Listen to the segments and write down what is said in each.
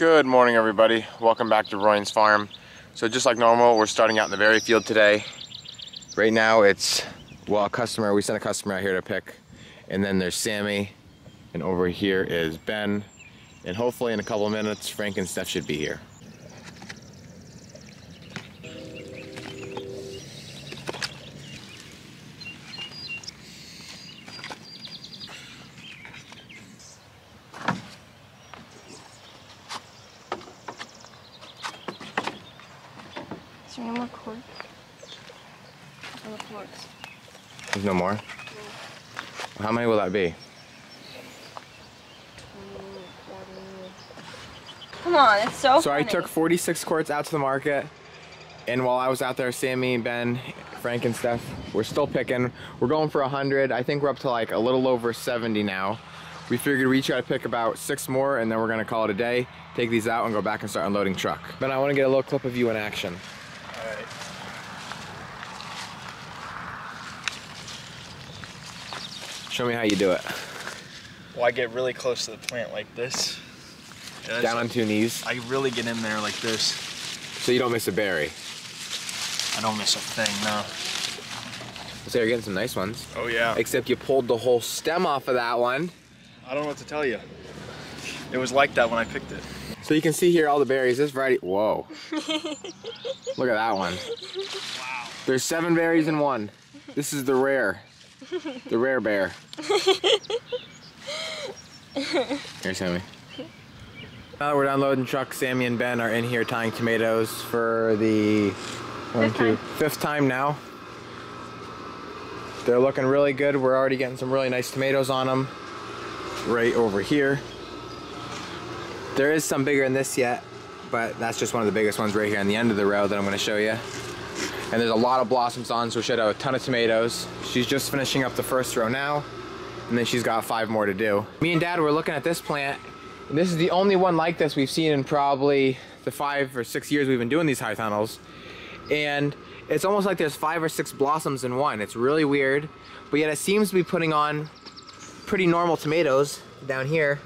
Good morning, everybody. Welcome back to Broyans farm. So just like normal, we're starting out in the berry field today. Right now it's, well, we sent a customer out here to pick, and then there's Sammy, and over here is Ben, and hopefully in a couple of minutes Frank and Steph should be here. Is there no more cords? No cords. There's no more? No. How many will that be? 20, 40. Come on, it's so funny. I took 46 quarts out to the market, and while I was out there, Sammy, Ben, Frank, and Steph, we're still picking. We're going for 100. I think we're up to like a little over 70 now. We figured we each got to pick about 6 more, and then we're gonna call it a day, take these out, and go back and start unloading truck. Ben, I want to get a little clip of you in action. Alright. Show me how you do it. Well, I get really close to the plant like this. Down on 2 knees. I really get in there like this. So you don't miss a berry. I don't miss a thing, no. So you're getting some nice ones. Oh yeah. Except you pulled the whole stem off of that one. I don't know what to tell you. It was like that when I picked it. So you can see here all the berries. This variety, whoa. Look at that one. Wow. There's 7 berries in one. This is the rare bear. Here, Sammy. Now that we're done loading truck, Sammy and Ben are in here tying tomatoes for the 5th time now. They're looking really good. We're already getting some really nice tomatoes on them. Right over here. There is some bigger than this yet, but that's just one of the biggest ones right here on the end of the row that I'm going to show you. And there's a lot of blossoms on, so we should have a ton of tomatoes. She's just finishing up the first row now, and then she's got 5 more to do. Me and Dad were looking at this plant, and this is the only one like this we've seen in probably the 5 or 6 years we've been doing these high tunnels. And it's almost like there's 5 or 6 blossoms in one. It's really weird, but yet it seems to be putting on pretty normal tomatoes down here.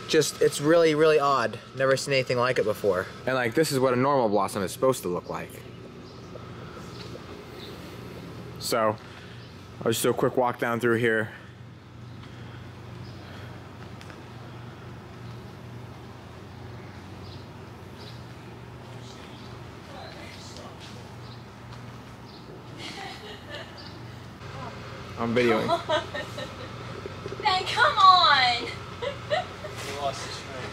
Just, it's really, really odd. Never seen anything like it before. And like, this is what a normal blossom is supposed to look like. So, I'll just do a quick walk down through here. I'm videoing. Ben, come on! He lost his string.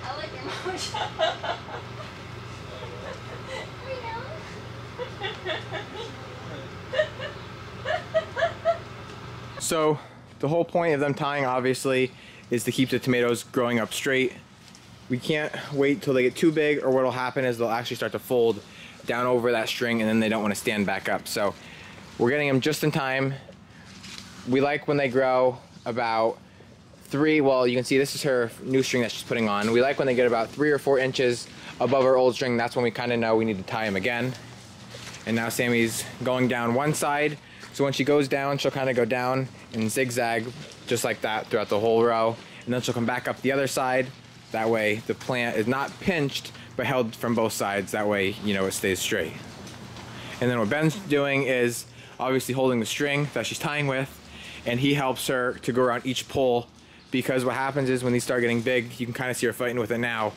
I like your motion. So, the whole point of them tying, obviously, is to keep the tomatoes growing up straight. We can't wait till they get too big, or what'll happen is they'll actually start to fold down over that string, and then they don't want to stand back up. So we're getting them just in time. We like when they grow about 3, well, you can see this is her new string that she's putting on. We like when they get about 3 or 4 inches above our old string. That's when we kind of know we need to tie them again. And now Sammy's going down one side. So when she goes down, she'll kind of go down and zigzag just like that throughout the whole row. And then she'll come back up the other side. That way the plant is not pinched, but held from both sides. That way, you know, it stays straight. And then what Ben's doing is obviously holding the string that she's tying with, and he helps her to go around each pole, because what happens is when these start getting big, you can kind of see her fighting with it now.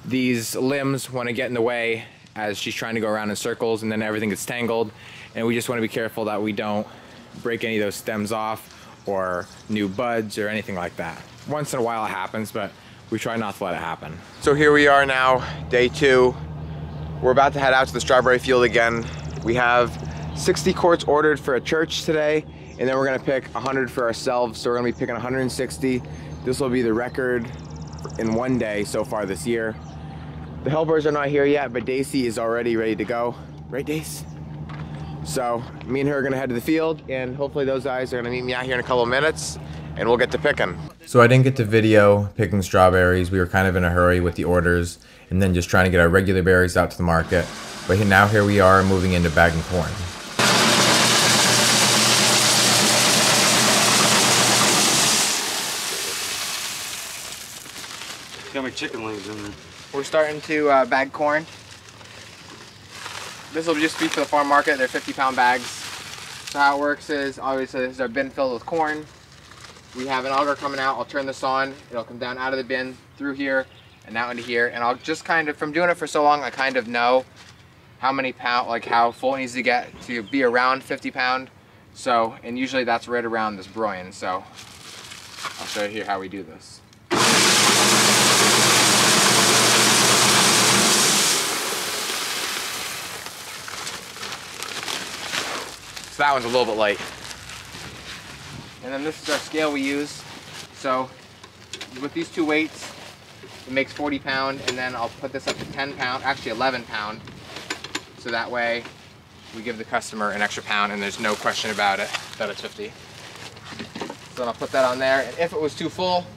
These limbs want to get in the way as she's trying to go around in circles, and then everything gets tangled. And we just want to be careful that we don't break any of those stems off or new buds or anything like that. Once in a while it happens, but we try not to let it happen. So here we are now, day 2. We're about to head out to the strawberry field again. We have 60 quarts ordered for a church today, and then we're gonna pick 100 for ourselves. So we're gonna be picking 160. This will be the record in one day so far this year. The helpers are not here yet, but Daisy is already ready to go. Right, Dace? So me and her are gonna head to the field, and hopefully those guys are gonna meet me out here in a couple of minutes, and we'll get to picking. So I didn't get to video picking strawberries. We were kind of in a hurry with the orders, and then just trying to get our regular berries out to the market. But now here we are moving into bagging corn. got my chicken legs in there. We're starting to bag corn. This will just be for the farm market. They're 50-pound bags. So how it works is, obviously this is our bin filled with corn. We have an auger coming out. I'll turn this on. It'll come down out of the bin through here and out into here. And I'll just kind of, from doing it for so long, I kind of know how many pound, like how full it needs to get to be around 50-pound. So, and usually that's right around this Broyan. So I'll show you here how we do this. So that one's a little bit light. And then this is our scale we use. So with these two weights, it makes 40 pound, and then I'll put this up to 10 pound, actually 11 pound. So that way we give the customer an extra pound and there's no question about it that it's 50. So then I'll put that on there, and if it was too full,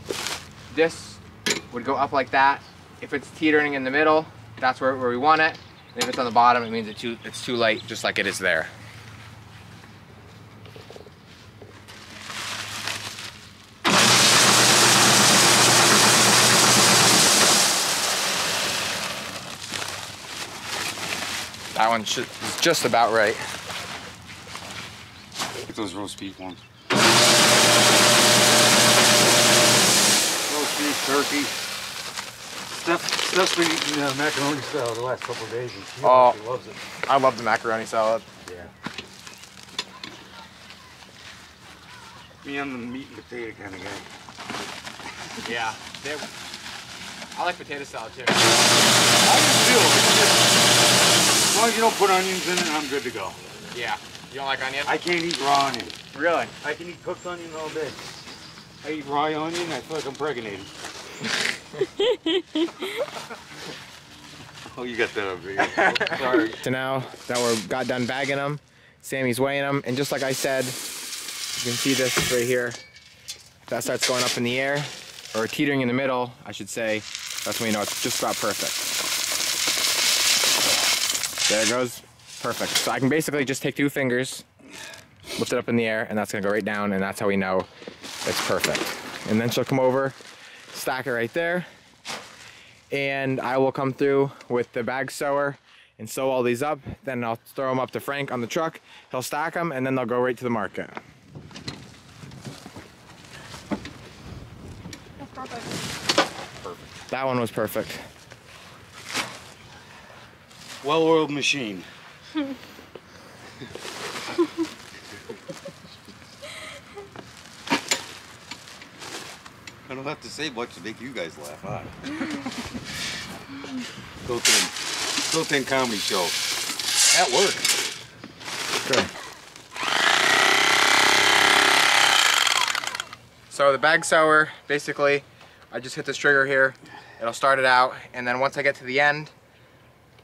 this would go up like that. If it's teetering in the middle, that's where we want it. And if it's on the bottom, it means it's too light, just like it is there. That one is just about right. Get those roast beef ones. Roast beef, turkey. Steph's been eating macaroni salad the last couple of days, and she loves it. I love the macaroni salad. Yeah. Me, I'm the meat and potato kind of guy. Yeah. I like potato salad too. I just feel as long as you don't put onions in it, I'm good to go. Yeah. You don't like onion? I can't eat raw onion. Really? I can eat cooked onion all day. I eat raw onion, I feel like I'm impregnated. Oh, you got that over here. Sorry. So now that we got done bagging them, Sammy's weighing them, and just like I said, you can see this right here. If that starts going up in the air, or teetering in the middle, I should say, that's when you know it's just about perfect. There it goes, perfect. So I can basically just take 2 fingers, lift it up in the air, and that's gonna go right down, and that's how we know it's perfect. And then she'll come over, stack it right there, and I will come through with the bag sewer and sew all these up. Then I'll throw them up to Frank on the truck. He'll stack them, and then they'll go right to the market. That's perfect. Perfect. That one was perfect. Well-oiled machine. I don't have to say much to make you guys laugh, huh? Built-in comedy show. That worked. Good. So the bag sewer, basically, I just hit this trigger here. It'll start it out, and then once I get to the end,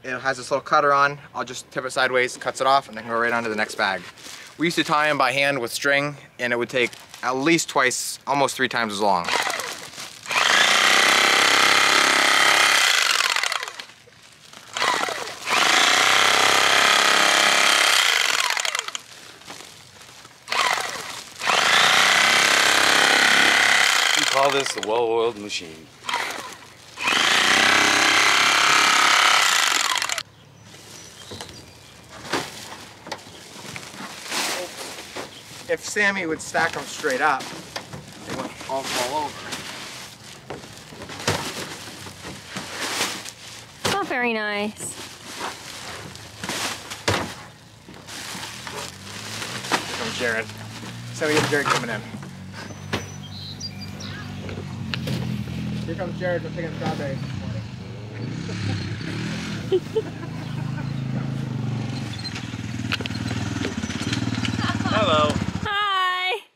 it has this little cutter on. I'll just tip it sideways, cuts it off, and then go right onto the next bag. We used to tie them by hand with string, and it would take at least twice, almost 3 times as long. We call this the well-oiled machine. If Sammy would stack them straight up, they wouldn't all fall over. It's not very nice. Here comes Jared. So we have Jared coming in. Here comes Jared, we're picking strawberries this morning. Hello.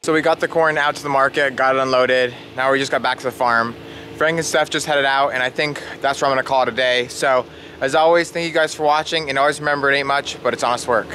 So we got the corn out to the market, got it unloaded. Now we just got back to the farm. Frank and Steph just headed out, and I think that's where I'm gonna call it a day. So as always, thank you guys for watching, and always remember it ain't much, but it's honest work.